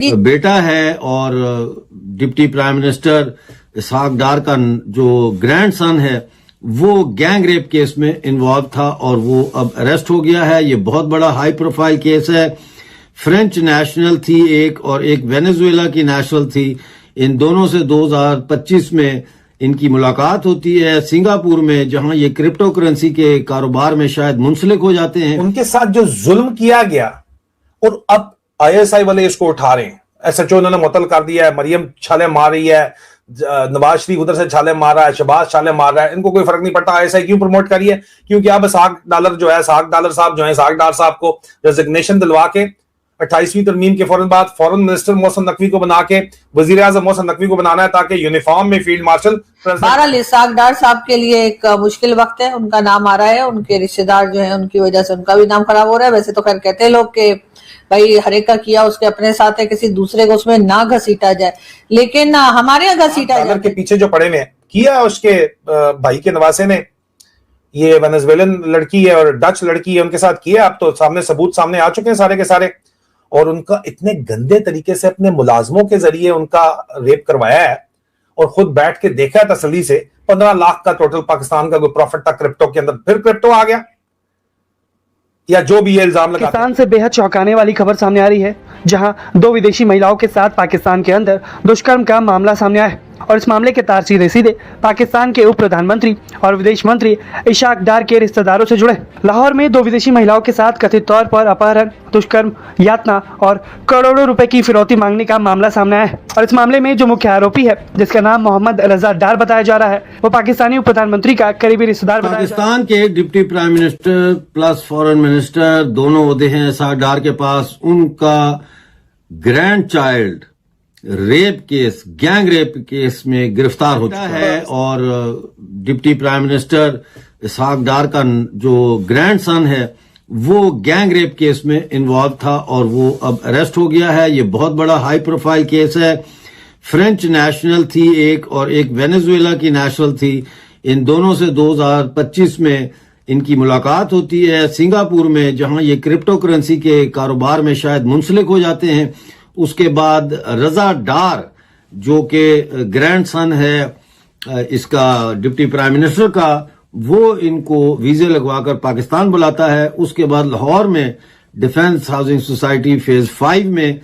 बेटा है और डिप्टी प्राइम मिनिस्टर इसहाक डार का जो ग्रैंड सन है वो गैंग रेप केस में इन्वॉल्व था और वो अब अरेस्ट हो गया है। ये बहुत बड़ा हाई प्रोफाइल केस है। फ्रेंच नेशनल थी एक और एक वेनेजुएला की नेशनल थी। इन दोनों से 2025 में इनकी मुलाकात होती है सिंगापुर में, जहां ये क्रिप्टो करेंसी के कारोबार में शायद मुंसलिक हो जाते हैं। उनके साथ जो जुल्म किया गया और अब आईएसआई वाले इसको उठा रहे हैं। एसएचओ उन्होंने मुअत्तल कर दिया है, मरियम छाले मार रही है, नवाज शरीफ उधर से छाले मार रहा है, शहबाज छाले मार रहा है, इनको कोई फर्क नहीं पड़ता। आईएसआई क्यों प्रमोट करी है? क्योंकि अब इसहाक डार साहब जो है इसहाक डार साहब को रेजिग्नेशन दिलवा के 28वीं तरमीम के फौरन बाद फॉरेन मिनिस्टर मोहसिन नकवी को बना के वजीर आजम मोहसिन नकवी को बनाना है ताकि यूनिफॉर्म में फील्ड मार्शल। बहरहाल इसहाक डार साहब के लिए एक मुश्किल वक्त है। उनका नाम आ रहा है, उनके रिश्तेदार जो है उनकी वजह से उनका भी नाम खराब हो रहा है। वैसे तो खैर कहते हैं लोग कि भाई हर एक का किया उसके अपने साथ है, किसी दूसरे को उसमें ना घसीटा जाए, लेकिन हमारे यहाँ घसीटा जाए। के पीछे जो पड़े में किया उसके भाई के नवासे ने, ये वेनेजुएलन लड़की है और डच लड़की है, उनके साथ किया। अब तो सामने सबूत सामने आ चुके हैं सारे के सारे। और उनका इतने गंदे तरीके से अपने मुलाजमों के जरिए उनका रेप करवाया है और खुद बैठ के देखा है तसल्ली से। 15 लाख का टोटल पाकिस्तान का कोई प्रॉफिट था क्रिप्टो के अंदर, फिर क्रिप्टो आ गया या जो भी ये इल्जाम लगा। पाकिस्तान से बेहद चौंकाने वाली खबर सामने आ रही है, जहां 2 विदेशी महिलाओं के साथ पाकिस्तान के अंदर दुष्कर्म का मामला सामने आया है और इस मामले के तार सीधे पाकिस्तान के उप प्रधानमंत्री और विदेश मंत्री इसहाक डार के रिश्तेदारों से जुड़े। लाहौर में 2 विदेशी महिलाओं के साथ कथित तौर पर अपहरण, दुष्कर्म, यातना और करोड़ों रुपए की फिरौती मांगने का मामला सामने आया है और इस मामले में जो मुख्य आरोपी है, जिसका नाम मोहम्मद रजा डार बताया जा रहा है, वो पाकिस्तानी उप प्रधानमंत्री का करीबी रिश्तेदार बताया। पाकिस्तान के deputy prime minister plus foreign minister दोनों ओहदे हैं इसहाक डार के पास। उनका grand child rape case, gang rape case में गिरफ्तार हो चुका है और डिप्टी प्राइम मिनिस्टर इसहाक डार का जो ग्रैंड सन है वो गैंग रेप केस में इन्वॉल्व था और वो अब अरेस्ट हो गया है। ये बहुत बड़ा हाई प्रोफाइल केस है। फ्रेंच नेशनल थी एक और एक वेनेजुएला की नेशनल थी। इन दोनों से 2025 में इनकी मुलाकात होती है सिंगापुर में, जहां ये क्रिप्टो करेंसी के कारोबार में शायद मुंसलिक हो जाते हैं। उसके बाद रजा डार जो कि ग्रैंड सन है इसका डिप्टी प्राइम मिनिस्टर का, वो इनको वीजे लगवाकर पाकिस्तान बुलाता है। उसके बाद लाहौर में डिफेंस हाउसिंग सोसाइटी फेज 5 में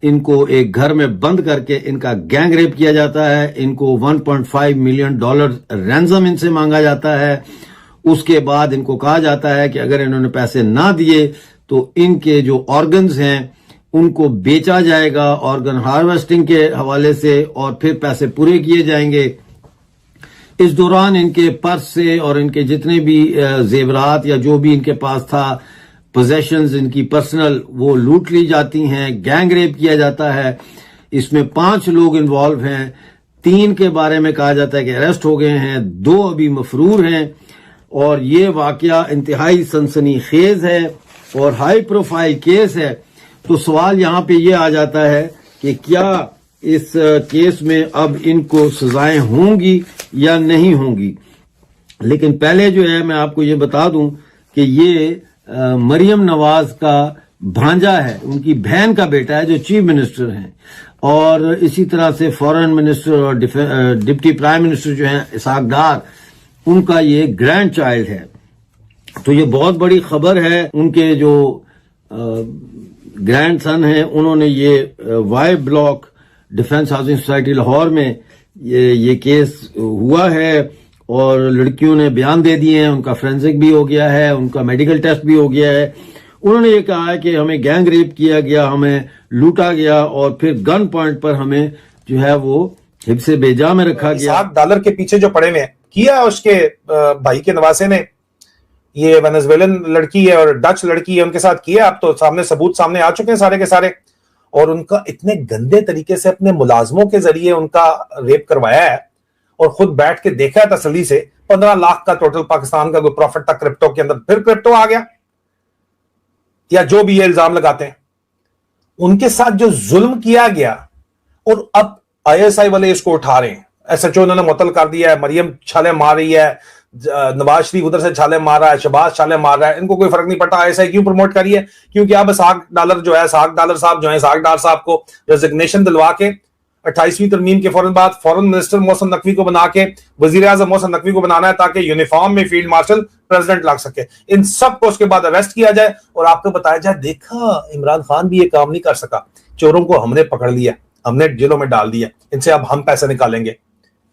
इनको एक घर में बंद करके इनका गैंग रेप किया जाता है। इनको $1.5 मिलियन रैंसम इनसे मांगा जाता है। उसके बाद इनको कहा जाता है कि अगर इन्होंने पैसे ना दिए तो इनके जो ऑर्गन्स हैं उनको बेचा जाएगा ऑर्गन हार्वेस्टिंग के हवाले से और फिर पैसे पूरे किए जाएंगे। इस दौरान इनके पर्स से और इनके जितने भी जेवरात या जो भी इनके पास था पोजेशंस इनकी पर्सनल, वो लूट ली जाती हैं। गैंग रेप किया जाता है। इसमें 5 लोग इन्वॉल्व हैं। 3 के बारे में कहा जाता है कि अरेस्ट हो गए हैं, 2 अभी मफरूर हैं और ये वाकया इंतहाई सनसनीखेज है और हाई प्रोफाइल केस है। तो सवाल यहाँ पे ये आ जाता है कि क्या इस केस में अब इनको सजाएं होंगी या नहीं होंगी। लेकिन पहले जो है मैं आपको ये बता दूं कि ये मरियम नवाज का भांजा है, उनकी बहन का बेटा है जो चीफ मिनिस्टर हैं और इसी तरह से फॉरेन मिनिस्टर और डिप्टी प्राइम मिनिस्टर जो हैं इसहाक डार, उनका ये ग्रैंड चाइल्ड है। तो ये बहुत बड़ी खबर है। उनके जो ग्रैंड सन है उन्होंने ये Y block defence housing society Lahore में ये केस हुआ है और लड़कियों ने बयान दे दिए हैं। उनका फोरेंसिक भी हो गया है, उनका मेडिकल टेस्ट भी हो गया है। उन्होंने ये कहा है कि हमें गैंग रेप किया गया, हमें लूटा गया और फिर गन पॉइंट पर हमें जो है वो हिब्से बेजा में रखा गया। डॉलर के पीछे जो पड़े में किया उसके भाई के नवासे ने, ये वेनेजुएलन लड़की है और डच लड़की है, उनके साथ किया। अब तो सामने सबूत सामने आ चुके हैं सारे के सारे। और उनका इतने गंदे तरीके से अपने मुलाजमों के जरिए उनका रेप करवाया है और खुद बैठ के देखा है तसल्ली से। 15 लाख का टोटल पाकिस्तान का कोई प्रॉफिट था क्रिप्टो के अंदर, फिर क्रिप्टो आ गया या जो भी ये इल्जाम लगाते हैं। उनके साथ जो जुल्म किया गया और अब आईएसआई वाले इसको उठा रहे हैं। एसएचओ उन्होंने मुअत्तल कर दिया है, मरियम छाले मार रही है, नवाज शरीफ उधर से छाले मार रहा है, शहबाज छाले मार रहा है, इनको कोई फर्क नहीं पड़ता। आईएसआई क्यों प्रमोट करी है? क्योंकि अब इसहाक डार जो है, इसहाक डार साहब को रेजिग्नेशन दिलवा के 28वीं तरमीम के फौरन बाद फॉरेन मिनिस्टर मोहसिन नकवी को बना के वजीर आजम मोहसिन नकवी को बनाना है, ताकि यूनिफॉर्म में फील्ड मार्शल प्रेसिडेंट लग सके। इन सब को उसके बाद अरेस्ट किया जाए और आपको बताया जाए, देखा इमरान खान भी ये काम नहीं कर सका, चोरों को हमने पकड़ लिया, हमने जेलों में डाल दिया, इनसे अब हम पैसे निकालेंगे।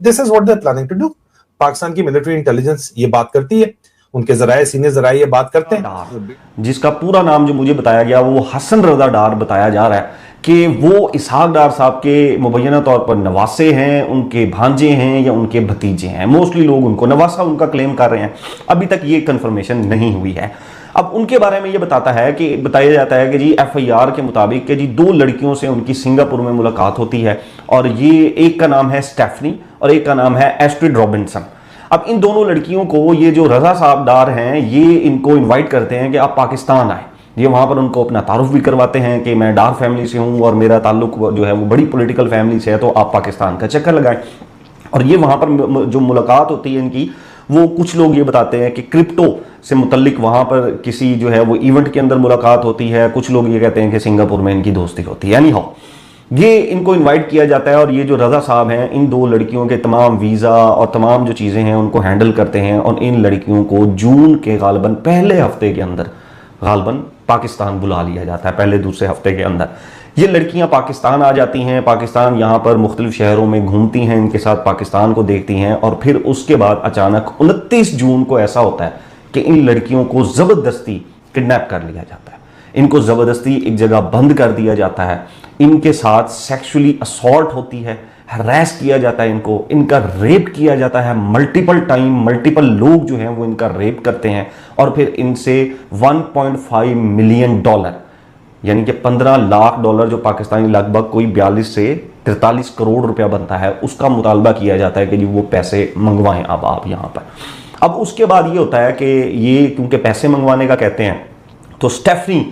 This is what they are planning to do. Pakistan की मिलिट्री इंटेलिजेंस ये बात करती है, उनके जराए सीने जराए ये बात करते हैं। जिसका पूरा नाम जो मुझे बताया गया वो हसन रजा डार बताया जा रहा है कि वो इसहाक डार साहब के मुबैना तौर पर नवासे हैं, उनके भांजे हैं या उनके भतीजे हैं। मोस्टली लोग उनको नवासा उनका क्लेम कर रहे हैं, अभी तक ये कंफर्मेशन नहीं हुई है। अब उनके बारे में ये बताया जाता है कि जी एफआईआर के मुताबिक कि जी 2 लड़कियों से उनकी सिंगापुर में मुलाकात होती है और ये एक का नाम है स्टेफनी और एक का नाम है एस्ट्रिड रॉबिन्सन। अब इन दोनों लड़कियों को ये जो रजा साहब डार हैं ये इनको इन्वाइट करते हैं कि आप पाकिस्तान आए। ये वहाँ पर उनको अपना तारुफ भी करवाते हैं कि मैं डार फैमिली से हूँ और मेरा ताल्लुक जो है वो बड़ी पॉलिटिकल फैमिली से है, तो आप पाकिस्तान का चक्कर लगाएं। और ये वहाँ पर जो मुलाकात होती है इनकी, वो कुछ लोग ये बताते हैं कि क्रिप्टो से मुतल्लिक वहाँ पर किसी जो है वो इवेंट के अंदर मुलाकात होती है, कुछ लोग ये कहते हैं कि सिंगापुर में इनकी दोस्ती होती है। एनीहाउ ये इनको इनवाइट किया जाता है और ये जो रजा साहब हैं इन 2 लड़कियों के तमाम वीज़ा और तमाम जो चीज़ें हैं उनको हैंडल करते हैं और इन लड़कियों को जून के गालबन पहले हफ्ते के अंदर गालबन पाकिस्तान बुला लिया जाता है। पहले दूसरे हफ्ते के अंदर ये लड़कियां पाकिस्तान आ जाती हैं। पाकिस्तान यहाँ पर मुख्तलिफ शहरों में घूमती हैं, इनके साथ पाकिस्तान को देखती हैं और फिर उसके बाद अचानक 29 जून को ऐसा होता है कि इन लड़कियों को ज़बरदस्ती किडनैप कर लिया जाता है। इनको ज़बरदस्ती एक जगह बंद कर दिया जाता है, इनके साथ सेक्सुअली असॉल्ट होती है, हरास किया जाता है, इनका रेप किया जाता है मल्टीपल टाइम। मल्टीपल लोग जो हैं वो इनका रेप करते हैं और फिर इनसे 1.5 मिलियन डॉलर यानी कि 15 लाख डॉलर जो पाकिस्तानी लगभग कोई 42 से 43 करोड़ रुपया बनता है, उसका मुतालबा किया जाता है कि जी वो पैसे मंगवाएं अब आप यहाँ पर। अब उसके बाद ये होता है कि ये क्योंकि पैसे मंगवाने का कहते हैं, तो स्टेफनी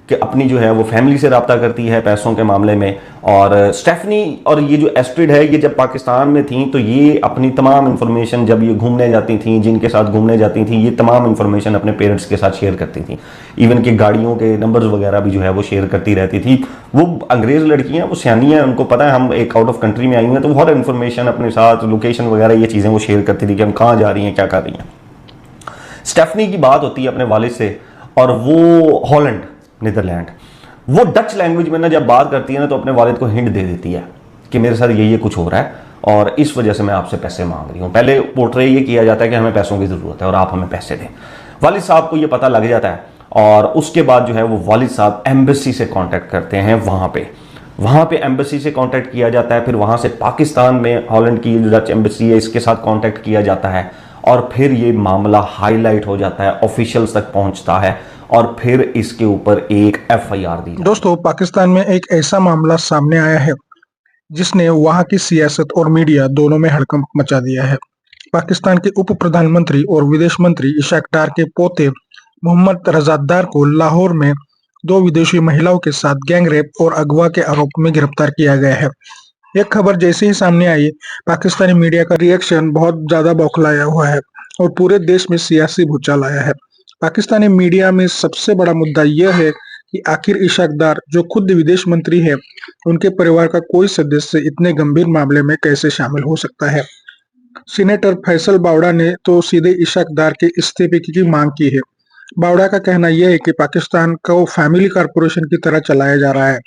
कि अपनी जो है वो फैमिली से रब्ता करती है पैसों के मामले में। और स्टेफनी और ये जो एस्ट्रिड है ये जब पाकिस्तान में थी तो ये अपनी तमाम इंफॉर्मेशन जब ये घूमने जाती थी, जिनके साथ घूमने जाती थी, ये तमाम इंफॉर्मेशन अपने पेरेंट्स के साथ शेयर करती थी। इवन कि गाड़ियों के नंबर्स वगैरह भी जो है वो शेयर करती रहती थी। वो अंग्रेज़ लड़कियाँ, वो सियानी हैं, उनको पता है हम एक आउट ऑफ कंट्री में आई हुई हैं, तो हर इन्फॉर्मेशन अपने साथ लोकेशन वगैरह ये चीज़ें वो शेयर करती थी कि हम कहाँ जा रही हैं, क्या कर रही हैं। स्टेफनी की बात होती है अपने वालिद से और वो हॉलैंड नीदरलैंड, वो डच लैंग्वेज में ना जब बात करती है ना तो अपने वालिद को हिंट दे देती है कि मेरे साथ ये कुछ हो रहा है और इस वजह से मैं आपसे पैसे मांग रही हूँ। पहले पोर्ट्रे ये किया जाता है कि हमें पैसों की ज़रूरत है और आप हमें पैसे दें। वालिद साहब को ये पता लग जाता है और उसके बाद जो है वो वालिद साहब एम्बेसी से कांटेक्ट करते हैं। वहाँ पे एम्बेसी से कांटेक्ट किया जाता है, फिर वहाँ से पाकिस्तान में हॉलैंड की जो डच एम्बेसी है इसके साथ कांटेक्ट किया जाता है और फिर ये मामला हाईलाइट हो जाता है, ऑफिशियल्स तक पहुँचता है और फिर इसके ऊपर एक एफआईआर दी। दोस्तों, पाकिस्तान में एक ऐसा मामला सामने आया है जिसने वहां की सियासत और मीडिया दोनों में हड़कंप मचा दिया है। पाकिस्तान के उप प्रधानमंत्री और विदेश मंत्री इशाक डार के पोते मोहम्मद रजा डार को लाहौर में 2 विदेशी महिलाओं के साथ गैंग रेप और अगवा के आरोप में गिरफ्तार किया गया है। यह खबर जैसे ही सामने आई, पाकिस्तानी मीडिया का रिएक्शन बहुत ज्यादा बौखलाया हुआ है और पूरे देश में सियासी भूचाल आया है। पाकिस्तानी मीडिया में सबसे बड़ा मुद्दा यह है कि आखिर इशाक डार, जो खुद विदेश मंत्री है, उनके परिवार का कोई सदस्य इतने गंभीर मामले में कैसे शामिल हो सकता है। सीनेटर फैसल बावड़ा ने तो सीधे इशाक डार के इस्तीफे की मांग की है। बावड़ा का कहना यह है कि पाकिस्तान को फैमिली कारपोरेशन की तरह चलाया जा रहा है।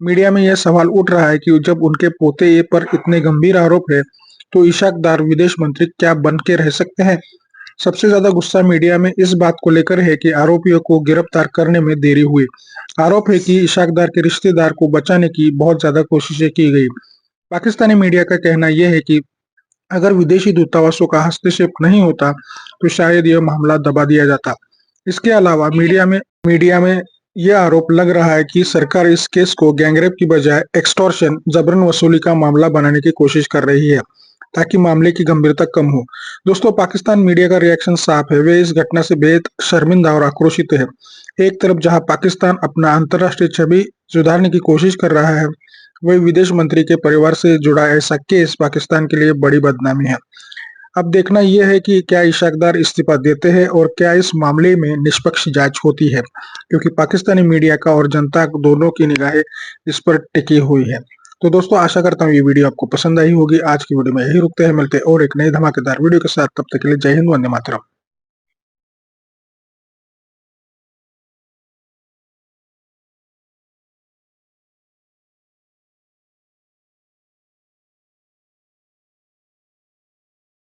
मीडिया में यह सवाल उठ रहा है कि जब उनके पोते पर इतने गंभीर आरोप है तो इशाक डार विदेश मंत्री क्या बन के रह सकते हैं। सबसे ज्यादा गुस्सा मीडिया में इस बात को लेकर है कि आरोपियों को गिरफ्तार करने में देरी हुई। आरोप है कि इशाक डार के रिश्तेदार को बचाने की बहुत ज्यादा कोशिशें की गई। पाकिस्तानी मीडिया का कहना यह है कि अगर विदेशी दूतावासों का हस्तक्षेप नहीं होता तो शायद यह मामला दबा दिया जाता। इसके अलावा मीडिया में यह आरोप लग रहा है कि सरकार इस केस को गैंगरेप की बजाय एक्सटॉर्शन, जबरन वसूली का मामला बनाने की कोशिश कर रही है ताकि मामले की गंभीरता कम हो। दोस्तों, पाकिस्तान मीडिया का रिएक्शन साफ है। वे इस घटना से बेहद शर्मिंदा और आक्रोशित है। एक तरफ जहां पाकिस्तान अपना अंतर्राष्ट्रीय छवि सुधारने की कोशिश कर रहा है, वही विदेश मंत्री के परिवार से जुड़ा ऐसा केस पाकिस्तान के लिए बड़ी बदनामी है। अब देखना यह है कि क्या इशाक डार इस्तीफा देते हैं और क्या इस मामले में निष्पक्ष जांच होती है, क्योंकि पाकिस्तानी मीडिया का और जनता दोनों की निगाहें इस पर टिकी हुई है। तो दोस्तों, आशा करता हूँ ये वीडियो आपको पसंद आई होगी। आज की वीडियो में यही रुकते हैं, मिलते हैं और एक नई धमाकेदार वीडियो के साथ। तब तक के लिए जय हिंद, वंदे मातरम।